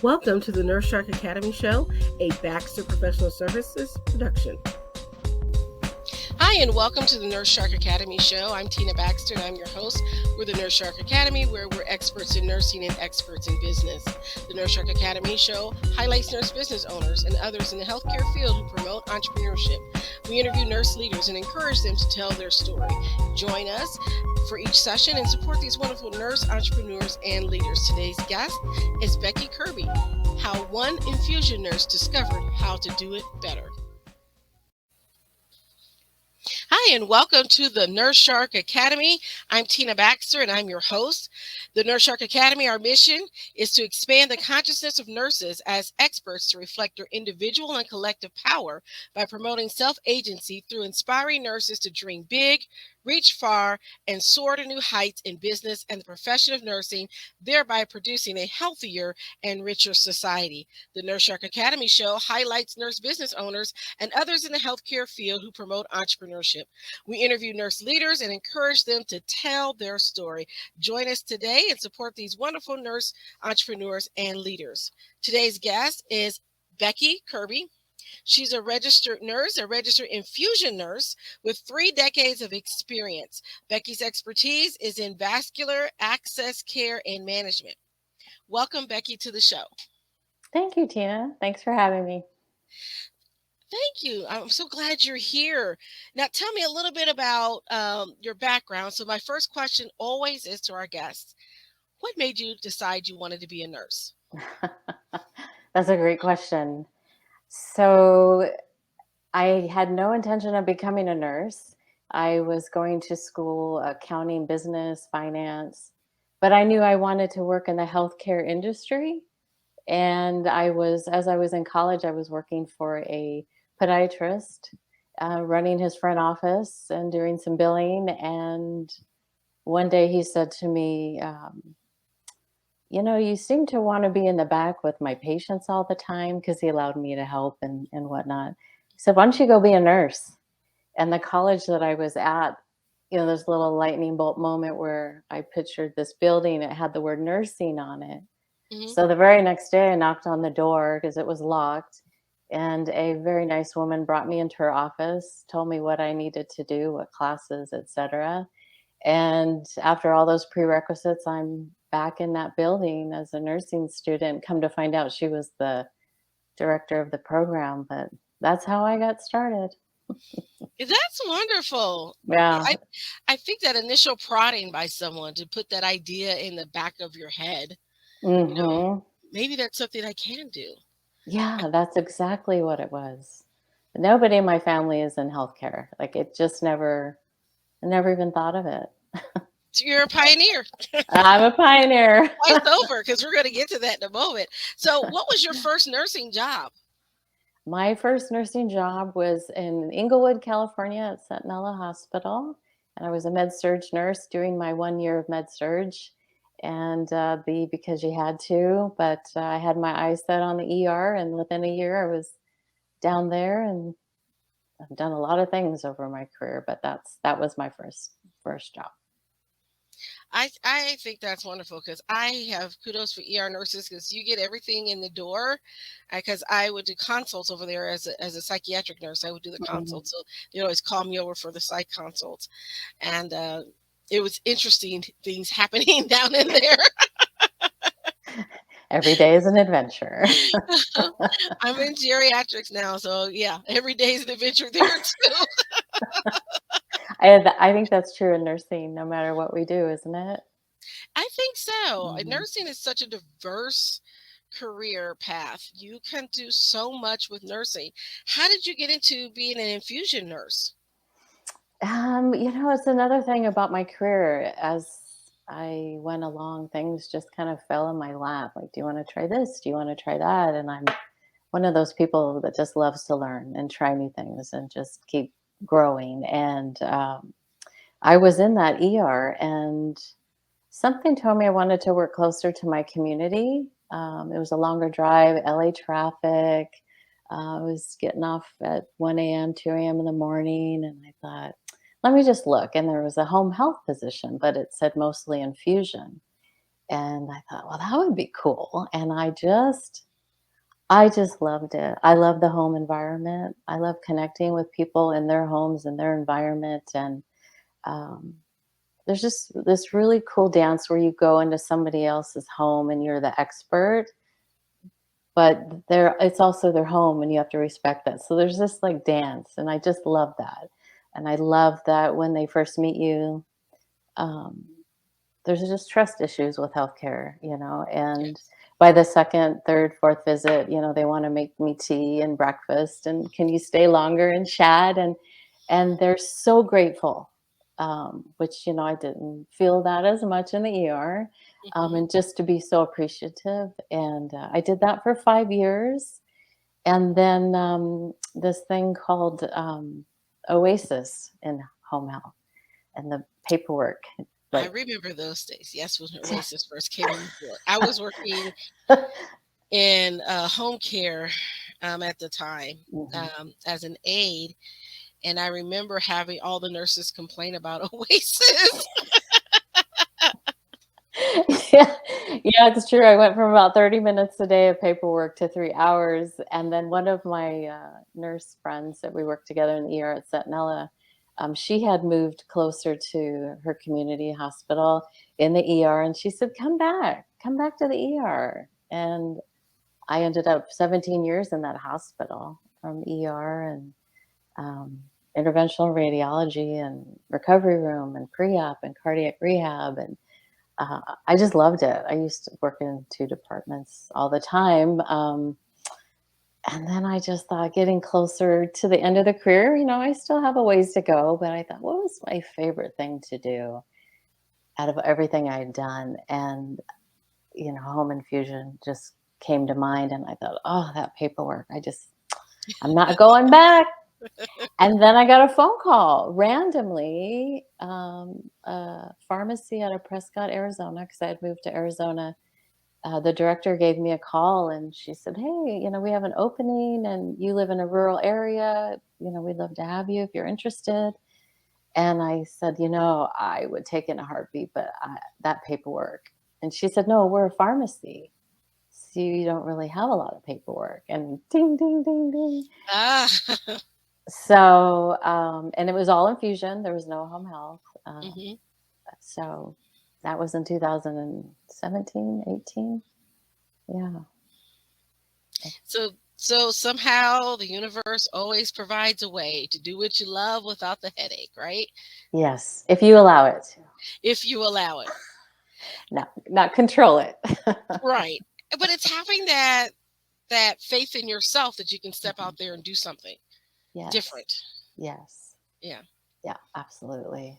Welcome to the Nurse Shark Academy Show, a Baxter Professional Services production. Hi, and welcome to the Nurse Shark Academy Show. I'm Tina Baxter, and I'm your host. We're the Nurse Shark Academy, where we're experts in nursing and experts in business. The Nurse Shark Academy Show highlights nurse business owners and others in the healthcare field who promote entrepreneurship. We interview nurse leaders and encourage them to tell their story. Join us for each session and support these wonderful nurse entrepreneurs and leaders. Today's guest is Becky Kirby, how one infusion nurse discovered how to do it better. Hi, and welcome to the Nurse Shark Academy. I'm Tina Baxter, and I'm your host. The Nurse Shark Academy, our mission is to expand the consciousness of nurses as experts to reflect their individual and collective power by promoting self-agency through inspiring nurses to dream big, reach far, and soar to new heights in business and the profession of nursing, thereby producing a healthier and richer society. The Nurse Shark Academy show highlights nurse business owners and others in the healthcare field who promote entrepreneurship. We interview nurse leaders and encourage them to tell their story. Join us today and support these wonderful nurse entrepreneurs and leaders. Today's guest is Becky Kirby. She's a registered nurse, a registered infusion nurse with 3 decades of experience. Becky's expertise is in vascular access care and management. Welcome, Becky, to the show. Thank you, Tina. Thanks for having me. Thank you. I'm so glad you're here. Now, tell me a little bit about your background. So my first question always is to our guests. What made you decide you wanted to be a nurse? That's a great question. So I had no intention of becoming a nurse. I was going to school, accounting, business, finance, but I knew I wanted to work in the healthcare industry. And as I was in college, I was working for a podiatrist, running his front office and doing some billing. And one day he said to me, you seem to want to be in the back with my patients all the time, because he allowed me to help and whatnot. He said, why don't you go be a nurse? And the college that I was at, there's a little lightning bolt moment where I pictured this building. It had the word nursing on it. Mm-hmm. So the very next day I knocked on the door because it was locked. And a very nice woman brought me into her office, told me what I needed to do, what classes, etc. And after all those prerequisites, I'm back in that building as a nursing student. Come to find out, she was the director of the program, but that's how I got started. That's wonderful. Yeah. I think that initial prodding by someone to put that idea in the back of your head, Mm-hmm. Maybe that's something I can do. Yeah, that's exactly what it was. Nobody in my family is in healthcare. Like, it just I never even thought of it. So you're a pioneer. I'm a pioneer. Twice over, because we're going to get to that in a moment. So what was your first nursing job? My first nursing job was in Inglewood, California at Centinela Hospital. And I was a med-surg nurse doing my 1 year of med-surg. And because you had to, but I had my eyes set on the ER, and within a year I was down there, and I've done a lot of things over my career, but that was my first job. I think that's wonderful, because I have kudos for ER nurses, because you get everything in the door. Because I would do consults over there as a psychiatric nurse. I would do the consults. So they always call me over for the psych consults. And it was interesting things happening down in there. Every day is an adventure. I'm in geriatrics now, so yeah, every day is an adventure there too. I think that's true in nursing, no matter what we do, isn't it? I think so. Nursing is such a diverse career path. You can do so much with nursing. How did you get into being an infusion nurse? It's another thing about my career. As I went along, things just kind of fell in my lap. Like, do you want to try this? Do you want to try that? And I'm one of those people that just loves to learn and try new things and just keep growing. And I was in that ER, and something told me I wanted to work closer to my community. It was a longer drive, LA traffic. I was getting off at 1 a.m., 2 a.m. in the morning, and I thought, let me just look. And there was a home health position, but it said mostly infusion. And I thought, well, that would be cool. And I just loved it. I love the home environment. I love connecting with people in their homes and their environment. And um, there's just this really cool dance where you go into somebody else's home and you're the expert, but it's also their home and you have to respect that. So there's this like dance, and I just love that. And I love that when they first meet you, um, there's just trust issues with healthcare, and Yes. by the second, third, fourth visit, they want to make me tea and breakfast and can you stay longer and chat, and they're so grateful, which I didn't feel that as much in the ER, Hmm. and just to be so appreciative, and I did that for 5 years, and then this thing called Oasis in home health and the paperwork, I like. remember those days. Yes, when Oasis first came on board. I was working in home care at the time Mhm. as an aide, and I remember having all the nurses complain about Oasis. Yeah, yeah, it's true. I went from about 30 minutes a day of paperwork to 3 hours. And then one of my nurse friends that we worked together in the ER at Centinela, she had moved closer to her community hospital in the ER. And she said, come back to the ER. And I ended up 17 years in that hospital from ER and um, interventional radiology and recovery room and pre-op and cardiac rehab. And I just loved it. I used to work in 2 departments all the time, and then I just thought getting closer to the end of the career, I still have a ways to go, but I thought, what was my favorite thing to do out of everything I had done? And, home infusion just came to mind, and I thought, "Oh, that paperwork, I'm not going back." And then I got a phone call randomly, a pharmacy out of Prescott, Arizona, because I had moved to Arizona. The director gave me a call and she said, "Hey, we have an opening and you live in a rural area. We'd love to have you if you're interested." And I said, I would take it in a heartbeat, but that paperwork. And she said, "No, we're a pharmacy. So you don't really have a lot of paperwork." And ding, ding, ding, ding. Ah. So, and it was all infusion. There was no home health. Hmm. So that was in 2017, 18. Yeah. So somehow the universe always provides a way to do what you love without the headache, right? Yes, if you allow it to. If you allow it. Not control it. Right. But it's having that faith in yourself that you can step Mhm. out there and do something Yes. different. Yes. Yeah. Yeah, absolutely.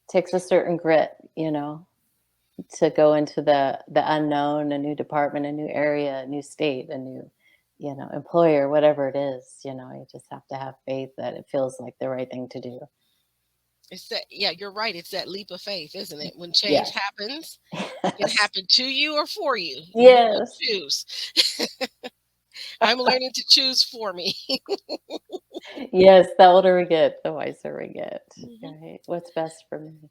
Takes a certain grit, to go into the unknown, a new department, a new area, a new state, a new, employer, whatever it is, you just have to have faith that it feels like the right thing to do. It's that, yeah, you're right. It's that leap of faith, isn't it? When change Yes. happens, it can Yes. happen to you or for you. You will Yes. choose. I'm learning to choose for me. Yes, the older we get, the wiser we get. Mhm. Right? What's best for me?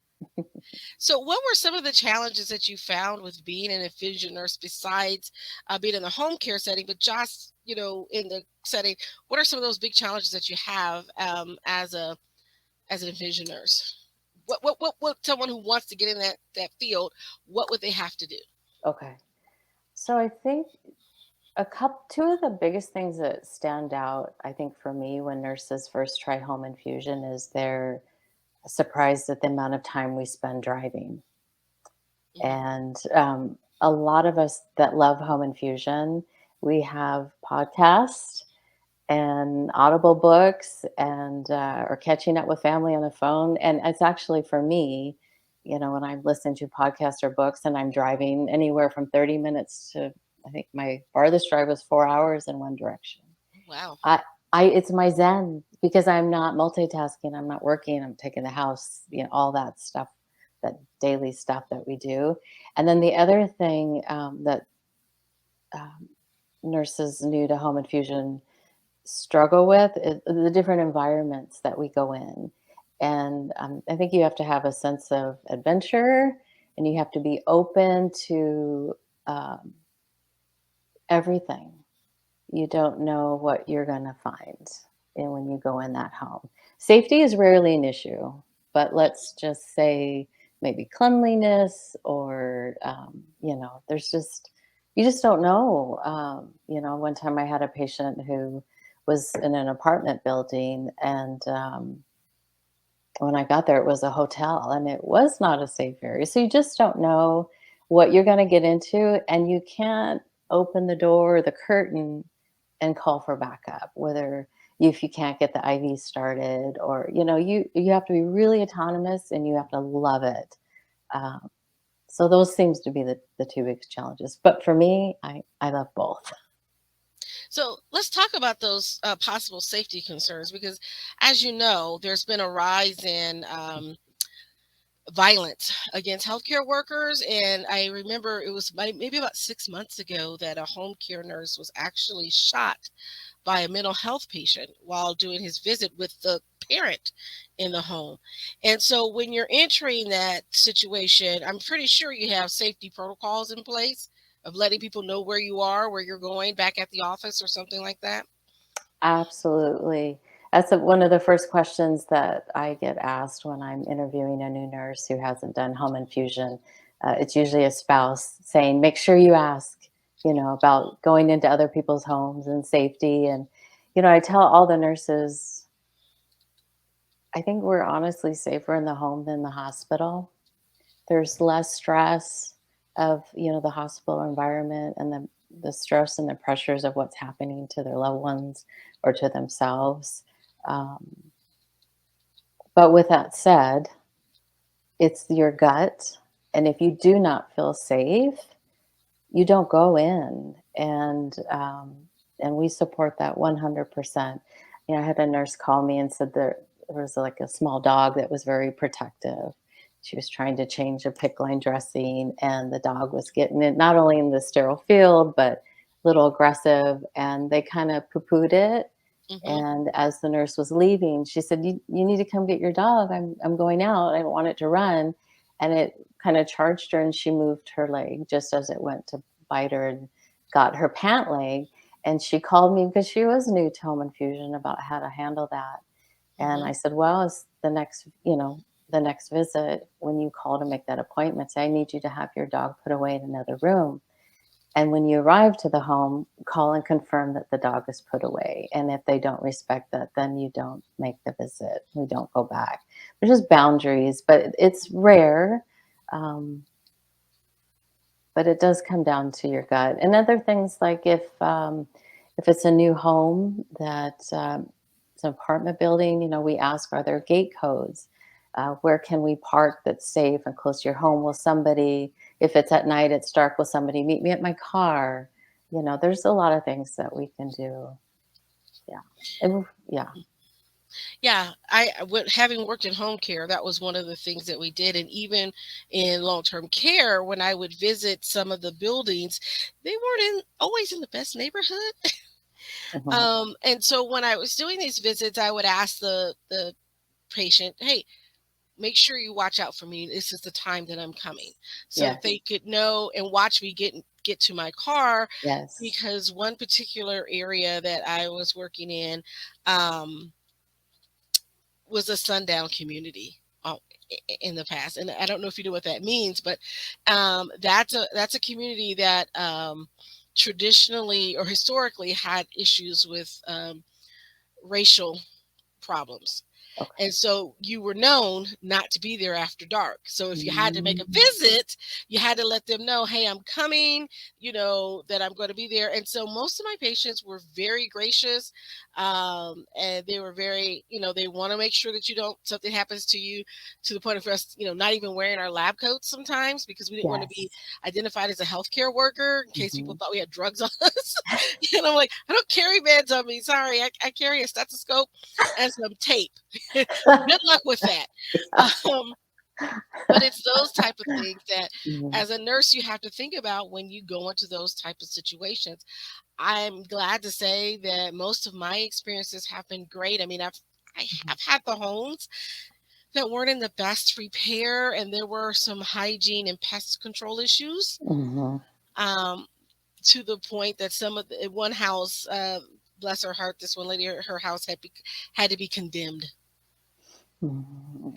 So, what were some of the challenges that you found with being an infusion nurse besides being in the home care setting, but just in the setting? What are some of those big challenges that you have as an infusion nurse? What someone who wants to get in that field? What would they have to do? Okay. So I think two of the biggest things that stand out, I think, for me when nurses first try home infusion is they're surprised at the amount of time we spend driving. Mhm. And a lot of us that love home infusion, we have podcasts and audible books and or catching up with family on the phone. And it's actually for me, when I'm listening to podcasts or books and I'm driving anywhere from 30 minutes to, I think my farthest drive was 4 hours in one direction. Wow. I it's my zen because I'm not multitasking, I'm not working, I'm taking the house, all that stuff, that daily stuff that we do. And then the other thing that um, nurses new to home infusion struggle with is the different environments that we go in. And I think you have to have a sense of adventure and you have to be open to everything. You don't know what you're going to find when you go in that home. Safety is rarely an issue, but let's just say maybe cleanliness or, there's just, you just don't know. One time I had a patient who was in an apartment building, and when I got there, it was a hotel and it was not a safe area. So you just don't know what you're going to get into, and you can't open the door or the curtain and call for backup, whether if you can't get the IV started, or you have to be really autonomous and you have to love it. Um, so those seems to be the two biggest challenges. But for me, I love both. So let's talk about those possible safety concerns because, as you know, there's been a rise in violence against healthcare workers. And I remember it was maybe about 6 months ago that a home care nurse was actually shot by a mental health patient while doing his visit with the parent in the home. And so when you're entering that situation, I'm pretty sure you have safety protocols in place of letting people know where you are, where you're going, back at the office or something like that. Absolutely. That's one of the first questions that I get asked when I'm interviewing a new nurse who hasn't done home infusion. It's usually a spouse saying, make sure you ask, about going into other people's homes and safety. And, I tell all the nurses, I think we're honestly safer in the home than the hospital. There's less stress of, the hospital environment, and the stress and the pressures of what's happening to their loved ones or to themselves. Um, but with that said, it's your gut. And if you do not feel safe, you don't go in. And we support that 100%. I had a nurse call me and said there was like a small dog that was very protective. She was trying to change a PICC line dressing, and the dog was getting it not only in the sterile field, but a little aggressive. And they kind of poo-pooed it. Hmm. And as the nurse was leaving, she said, you need to come get your dog. I'm going out. I don't want it to run. And it kind of charged her, and she moved her leg just as it went to bite her and got her pant leg. And she called me because she was new to home infusion about how to handle that. And Hmm. I said, well, it's the next visit, when you call to make that appointment, say, I need you to have your dog put away in another room. And when you arrive to the home, call and confirm that the dog is put away. And if they don't respect that, then you don't make the visit. We don't go back. There's just boundaries, but it's rare. Um, but it does come down to your gut. And other things, like if it's a new home that it's an apartment building, we ask, are there gate codes? Where can we park that's safe and close to your home? Will somebody, if it's at night, it's dark, will somebody meet me at my car? There's a lot of things that we can do. Yeah. Yeah. Yeah, having worked in home care, that was one of the things that we did. And even in long-term care, when I would visit some of the buildings, they weren't always in the best neighborhood. Mhm. And so when I was doing these visits, I would ask the patient, "Hey, make sure you watch out for me. This is the time that I'm coming," so that Yes. they could know and watch me get to my car. Yes. Because one particular area that I was working in, um, was a sundown community in the past, and I don't know if you know what that means, but that's a community that traditionally or historically had issues with racial problems. Okay. And so you were known not to be there after dark. So if you had to make a Mm. visit, you had to let them know, hey, I'm coming, that I'm going to be there. And so most of my patients were very gracious. And they were very, they want to make sure that something happens to you, to the point of us, not even wearing our lab coats sometimes, because we didn't want to be Yes. identified as a healthcure worker in case people Mhm. thought we had drugs on us. And I'm like, I don't carry meds on me. Sorry. I carry a stethoscope and some tape. Good luck with that. Yeah. Um, but it's those type of things that, Mhm. as a nurse, you have to think about when you go into those type of situations. I'm glad to say that most of my experiences have been great. I mean, I've Mhm. had the homes that weren't in the best repair, and there were some hygiene and pest control issues. Mm-hmm. To the point that some of the one house, bless her heart, this one lady, her house had to be condemned. And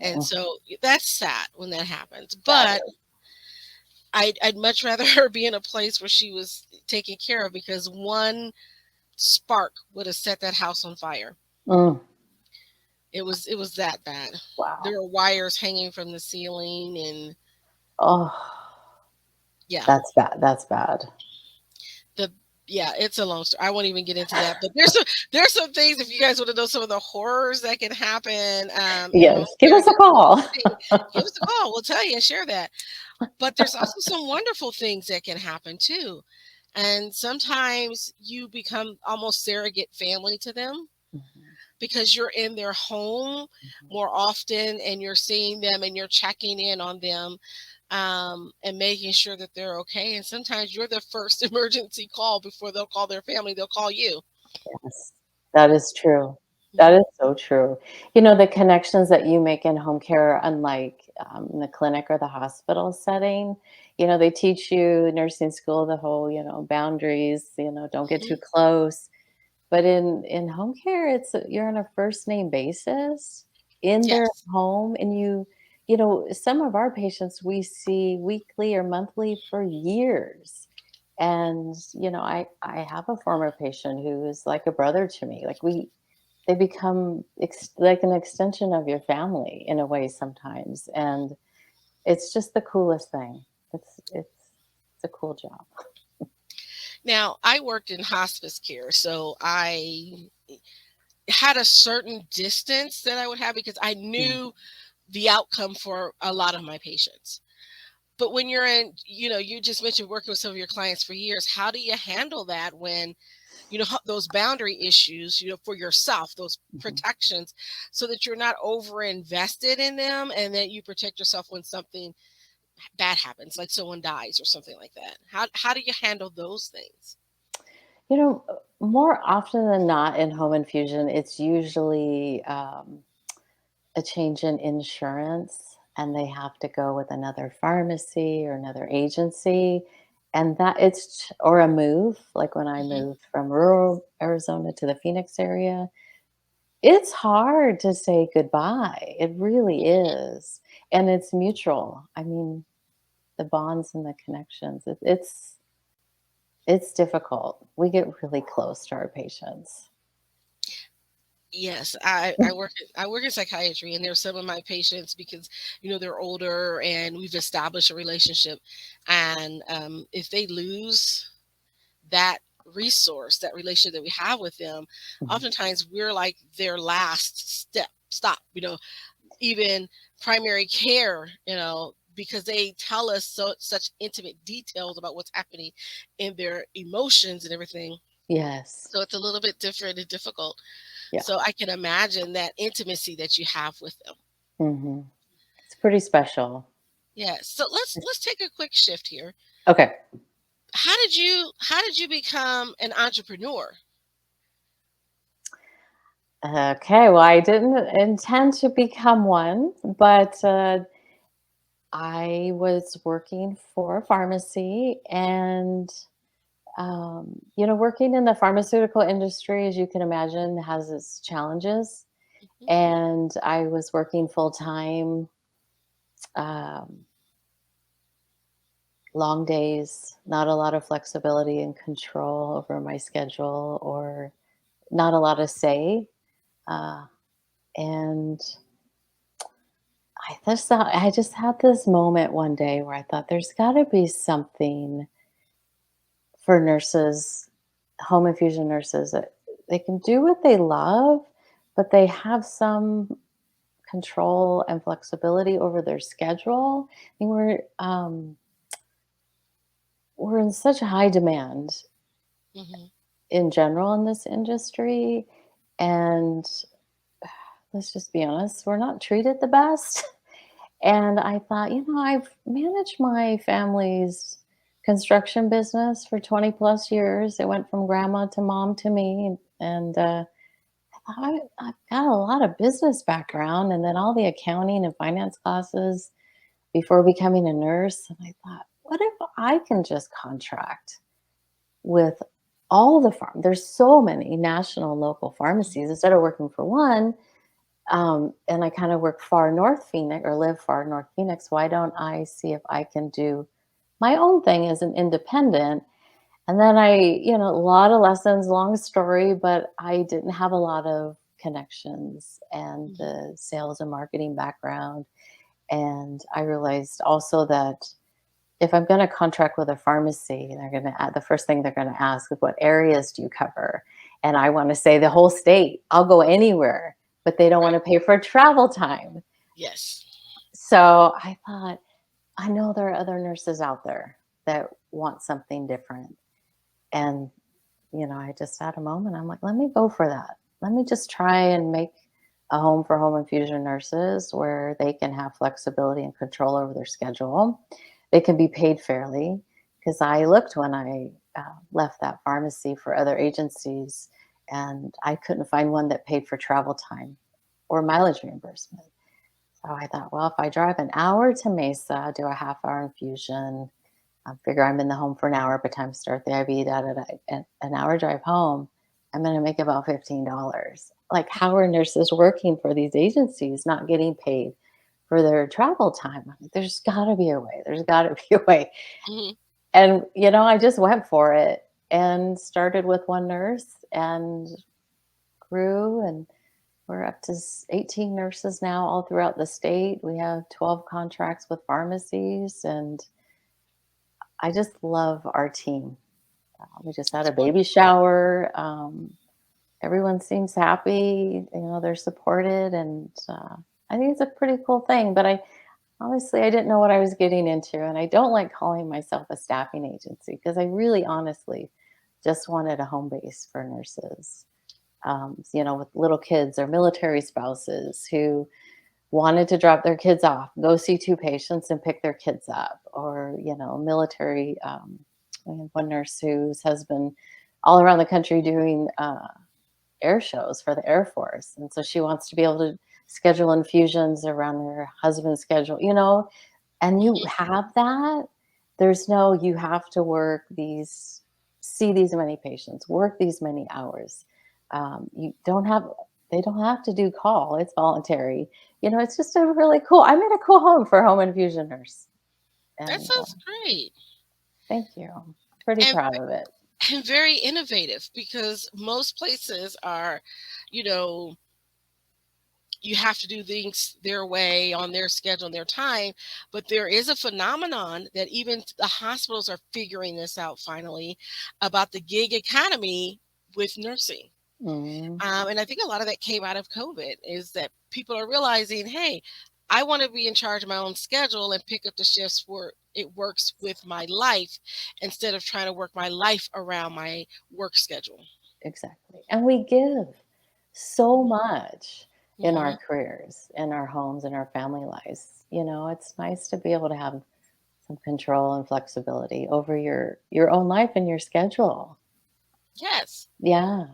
Mm-hmm. so that's sad when that happens. That But is. I'd much rather her be in a place where she was taken care of, because one spark would have set that house on fire. Mm. It was that bad. Wow. There were wires hanging from the ceiling, and Oh, yeah, that's bad. That's bad. the yeah, it's a long story. I won't even get into that. But there's some things, if you guys want to know some of the horrors that can happen in home Yes. Give care us a that we call. see, give us a call. We'll tell you and share that. But there's also some wonderful things that can happen too. And sometimes you become almost surrogate family to them, Mhm, because you're in their home mhm. more often, and you're seeing them and you're checking in on them, and making sure that they're okay. And sometimes you're the first emergency call before they'll call their family, they'll call you. Yes, that is true. That Mhm. is so true. You know, the connections that you make in home care, unlike in the clinic or the hospital setting, they teach you in nursing school the whole, boundaries, don't get too Mhm. close. But in home care, you're on a first name basis in their Yes. home, and some of our patients we see weekly or monthly for years. And I have a former patient who is like a brother to me. Like they become like an extension of your family in a way sometimes, and it's just the coolest thing. It's a cool job. Now, I worked in hospice care, so I had a certain distance that I would have, because I Mm, knew the outcome for a lot of my patients. But when you're in, you just mentioned working with some of your clients for years. How do you handle that when, those boundary issues, for yourself, those mhm. protections, so that you're not over invested in them, and that you protect yourself when something bad happens, like someone dies or something like that? How do you handle those things? More often than not in home infusion, it's usually a change in insurance, and they have to go with another pharmacy or another agency. And or a move, like when I Hmm. moved from rural Arizona to the Phoenix area, it's hard to say goodbye. It really is. And it's mutual. I mean, the bonds and the connections, it's difficult. We get really close to our patients. Yes, I work in psychiatry, and there's some of my patients, because they're older and we've established a relationship, and if they lose that resource, that relationship that we have with them, Mhm. oftentimes we're like their last stop. Even primary care, because they tell us such intimate details about what's happening in their emotions and everything. Yes. So it's a little bit different and difficult. Yeah. So I can imagine that intimacy that you have with them. Hmm. It's pretty special. Yeah. So let's take a quick shift here. Okay. How did you become an entrepreneur? Okay. Well, I didn't intend to become one, but I was working for a pharmacy, and working in the pharmaceutical industry, as you can imagine, has its challenges. Mhm. And I was working full time, um, long days, not a lot of flexibility and control over my schedule, or not a lot of say. Uh, and I just had this moment one day where I thought there's got to be something for nurses, home infusion nurses, that they can do what they love, but they have some control and flexibility over their schedule. I mean, we're in such high demand Mhm. in general in this industry, and let's just be honest, we're not treated the best. And I thought, I've managed my family's construction business for 20 plus years. It went from grandma to mom to me. And I I've got a lot of business background and then all the accounting and finance classes before becoming a nurse. And I thought, what if I can just contract with all the there's so many national and local pharmacies instead of working for one. And I kind of work far north Phoenix or live far north Phoenix. Why don't I see if I can do my own thing as an independent? And then a lot of lessons, long story, but I didn't have a lot of connections and Mhm. the sales and marketing background. And I realized also that if I'm going to contract with a pharmacy, they're going to the first thing they're going to ask is what areas do you cover? And I want to say the whole state. I'll go anywhere, but they don't want Right. to pay for travel time. Yes. So I thought, I know there are other nurses out there that want something different. And I just had a moment. I'm like, let me go for that. Let me just try and make a home for home infusion nurses where they can have flexibility and control over their schedule. They can be paid fairly. Because I looked when I left that pharmacy for other agencies and I couldn't find one that paid for travel time or mileage reimbursement. So I thought, well, if I drive an hour to Mesa, do a half hour infusion, I figure I'm in the home for an hour by the time I start the IV, and an hour drive home, I'm going to make about $15. Like, how are nurses working for these agencies not getting paid for their travel time? I'm like, there's got to be a way. There's got to be a way. Hmm. And, I just went for it and started with one nurse and grew. And we're up to 18 nurses now all throughout the state. We have 12 contracts with pharmacies. And I just love our team. We just had That's a baby wonderful. shower. Everyone seems happy. They're supported, and I think it's a pretty cool thing. But I didn't know what I was getting into, and I don't like calling myself a staffing agency because I really, honestly, just wanted a home base for nurses. With little kids or military spouses who wanted to drop their kids off, go see two patients and pick their kids up, or military. We have one nurse whose husband all around the country doing air shows for the Air Force, and so she wants to be able to schedule infusions around her husband's schedule. And you Hmm. have that. There's no you have to see these many patients, work these many hours. You don't have they don't have to do call. It's voluntary. It's just a really cool. I made a cool home for home infusion nurse, That and sounds great. thank you. I'm pretty And, proud of it. and very innovative because most places are, you know, you have to do things their way on their schedule and their time. But there is a phenomenon that even the hospitals are figuring this out finally about the gig economy with nursing. Mm, And I think a lot of that came out of COVID is that people are realizing, hey, I want to be in charge of my own schedule and pick up the shifts where it works with my life instead of trying to work my life around my work schedule. exactly. And we give so much in our Hmm. careers, in our homes, in our family lives. It's nice to be able to have some control and flexibility over your own life and your schedule. Yes. Yeah.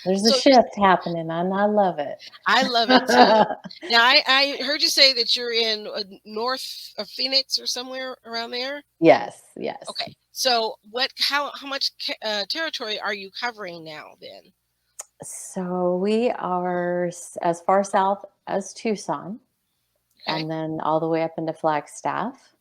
There's a So shift happening and I love it. I love it too. Now, I heard you say that you're in north of Phoenix or somewhere around there. Yes, yes. Okay. So how much territory are you covering now then? So we are as far south as Tucson Okay. and then all the way up into Flagstaff.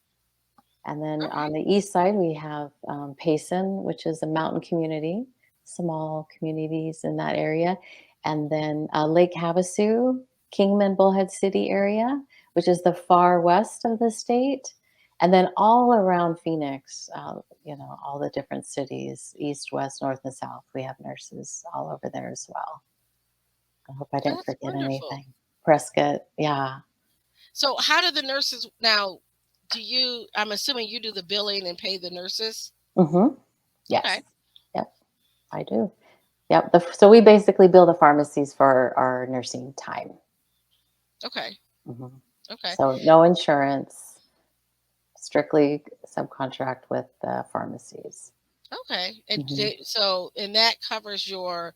And then Okay. on the east side, we have Payson, which is a mountain community, small communities in that area. And then Lake Havasu, Kingman, Bullhead City area, which is the far west of the state. And then all around Phoenix, all the different cities, east, west, north, and south, we have nurses all over there as well. I hope I didn't That's forget wonderful. anything. Prescott, yeah. So how do the nurses now I'm assuming you do the billing and pay the nurses? Hmm. Yes. Okay. Yep, I do. Yep. So we basically bill the pharmacies for our nursing time. Okay. Mhm. Okay. So no insurance, strictly subcontract with the pharmacies. Okay. And Mhm. and that covers your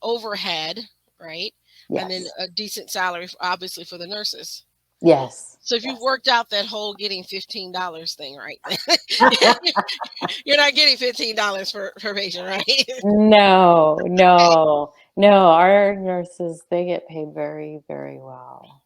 overhead, right? And then Yes. a decent salary, obviously, for the nurses. Yes. So if you've Yes. worked out that whole getting $15 thing, right? You're not getting $15 per patient, right? No, no, no. Our nurses, they get paid very, very well.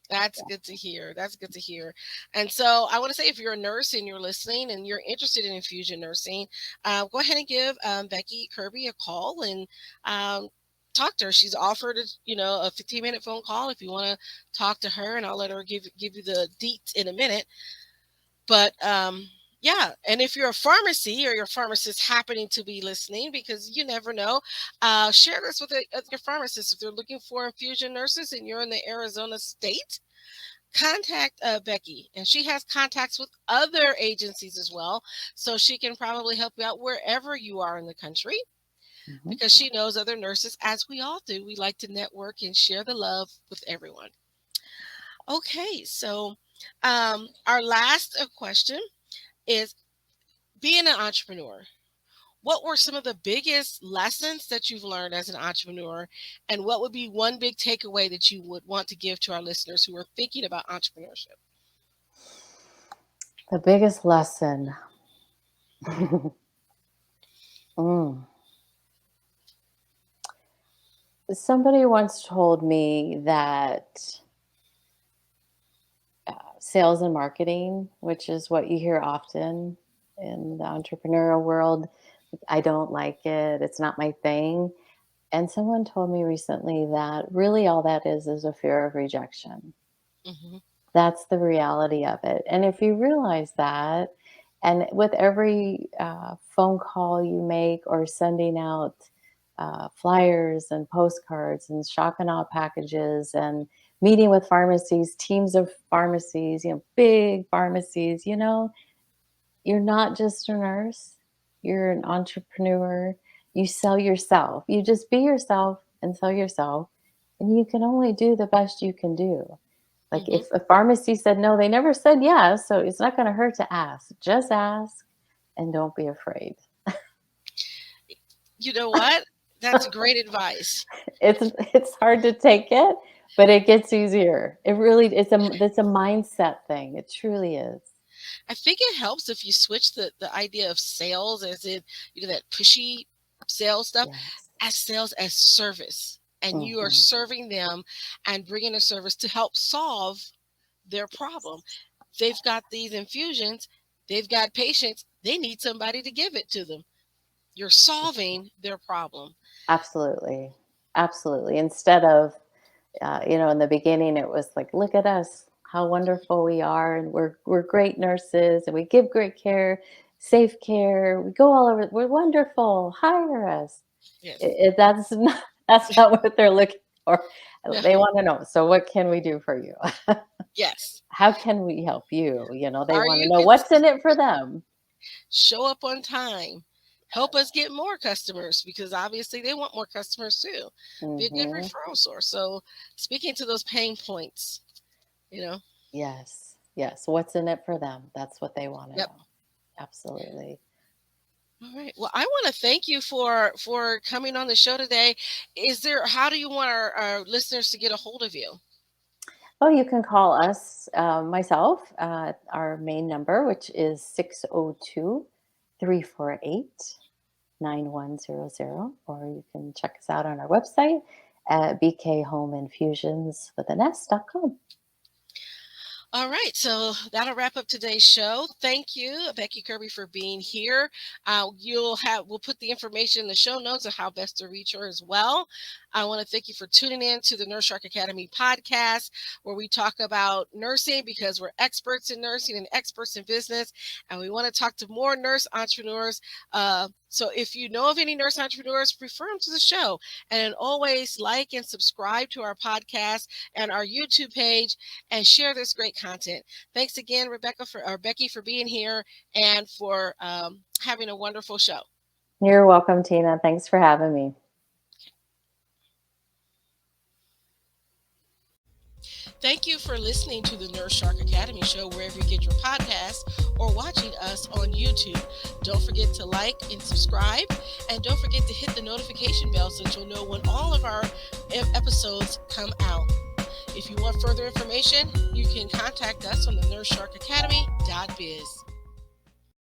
That's good to hear. That's good to hear. And so I want to say, if you're a nurse and you're listening and you're interested in infusion nursing, go ahead and give Becky Kirby a call and um, talk to her. She's offered, a 15-minute phone call if you want to talk to her, and I'll let her give you the deets in a minute. But yeah, and if you're a pharmacy or your pharmacist happening to be listening, because you never know, share this with your pharmacist. If they're looking for infusion nurses and you're in the Arizona state, contact Becky, and she has contacts with other agencies as well, so she can probably help you out wherever you are in the country, Mhm. because she knows other nurses, as we all do. We like to network and share the love with everyone. Okay, so our last question is, being an entrepreneur, what were some of the biggest lessons that you've learned as an entrepreneur? And what would be one big takeaway that you would want to give to our listeners who are thinking about entrepreneurship? The biggest lesson. Mm. Somebody once told me that sales and marketing, which is what you hear often in the entrepreneurial world, I don't like it. It's not my thing. And someone told me recently that really all that is a fear of rejection. Hmm. That's the reality of it. And if you realize that, and with every phone call you make or sending out flyers and postcards and shock and awe packages and meeting with pharmacies, teams of pharmacies, big pharmacies, you're not just a nurse, you're an entrepreneur. You sell yourself. You just be yourself and sell yourself. And you can only do the best you can do. Like Hmm. if a pharmacy said no, they never said yes. So it's not going to hurt to ask. Just ask and don't be afraid. You know what? That's great advice. It's hard to take it, but it gets easier. It's a mindset thing. It truly is. I think it helps if you switch the idea of sales, as in, that pushy sales stuff, Yes. as sales as service. And you are Hmm. serving them and bringing a service to help solve their problem. They've got these infusions, they've got patients, they need somebody to give it to them. You're solving their problem. Absolutely. Absolutely. Instead of, in the beginning, it was like, look at us, how wonderful we are, and we're great nurses, and we give great care, safe care. We go all over. We're wonderful. Hire us. Yes. That's not what they're looking for. No. They want to know. So, what can we do for you? Yes. How can we help you? They Are want to you know what's in it for them. show up on time? Help us get more customers, because obviously they want more customers too. Be a good Hmm. referral source. So speaking to those pain points, you know. Yes. Yes. What's in it for them? That's what they want to Yep. know. Absolutely. All right. Well, I want to thank you for coming on the show today. How do you want our listeners to get a hold of you? Oh, you can call us, myself, our main number, which is 602-348-9100, or you can check us out on our website at BK Home Infusions with an S.com. All right, so that'll wrap up today's show. Thank you, Becky Kirby, for being here. We'll put the information in the show notes of how best to reach her as well. I want to thank you for tuning in to the Nurse Shark Academy podcast, where we talk about nursing, because we're experts in nursing and experts in business, and we want to talk to more nurse entrepreneurs. So if you know of any nurse entrepreneurs, refer them to the show, and always like and subscribe to our podcast and our YouTube page, and share this great content. Thanks again, Becky, for being here and for having a wonderful show. You're welcome, Tina. Thanks for having me. Thank you for listening to the Nurse Shark Academy show wherever you get your podcasts or watching us on YouTube. Don't forget to like and subscribe, and don't forget to hit the notification bell so that you'll know when all of our episodes come out. If you want further information, you can contact us on the nursesharkacademy.biz.